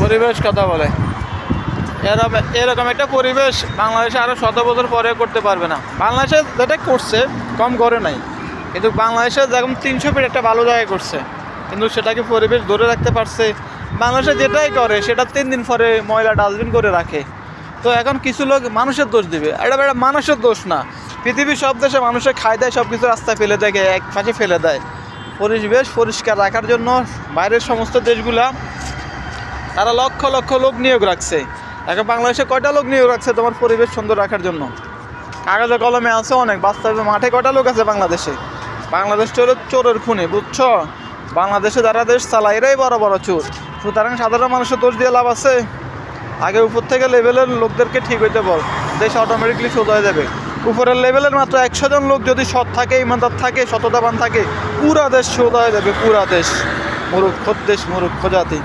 পরিবেশ কথা বলে, এরকম একটা পরিবেশ বাংলাদেশে আরও 100 বছর পরে করতে পারবে না। বাংলাদেশে যেটা করছে কম করে নাই, কিন্তু বাংলাদেশে যেরকম 300 ফিট একটা ভালো জায়গায় করছে, কিন্তু সেটাকে পরিবেশ ধরে রাখতে পারছে। বাংলাদেশে যেটাই করে সেটা 3 দিন পরে ময়লা ডাস্টবিন করে রাখে। তো এখন কিছু লোক মানুষের দোষ দিবে, এটা মানুষের দোষ না। পৃথিবীর সব দেশে মানুষের খায় দেয়, সব কিছু রাস্তায় ফেলে দেয়, এক পাশে ফেলে দেয়। পরিবেশ পরিষ্কার রাখার জন্য বাইরের সমস্ত দেশগুলা তারা লক্ষ লক্ষ লোক নিয়োগ রাখছে। এখন বাংলাদেশে কয়টা লোক নিয়োগ রাখছে তোমার পরিবেশ সুন্দর রাখার জন্য? কাগজে কলমে আছে অনেক, বাস্তবে মাঠে কয়টা লোক আছে বাংলাদেশে? বাংলাদেশটা হলো চোরের খুনি, বুঝছো? বাংলাদেশে যারা দেশ চালায় এরাই বড় বড় চোর। সুতরাং সাধারণ মানুষের দোষ দিয়ে লাভ আছে? আগে উপর থেকে লেভেলের লোকদেরকে ঠিক হইতে বল, দেশ অটোমেটিকলি সোজা হয়ে যাবে। উপরের লেভেলের মাত্র 100 জন লোক যদি সৎ থাকে, ইমানদার থাকে, সততাবান থাকে, পুরা দেশ সোজা হয়ে যাবে, পুরা দেশ। মুরুক্ষ দেশ, মুরুক্ষ জাতি।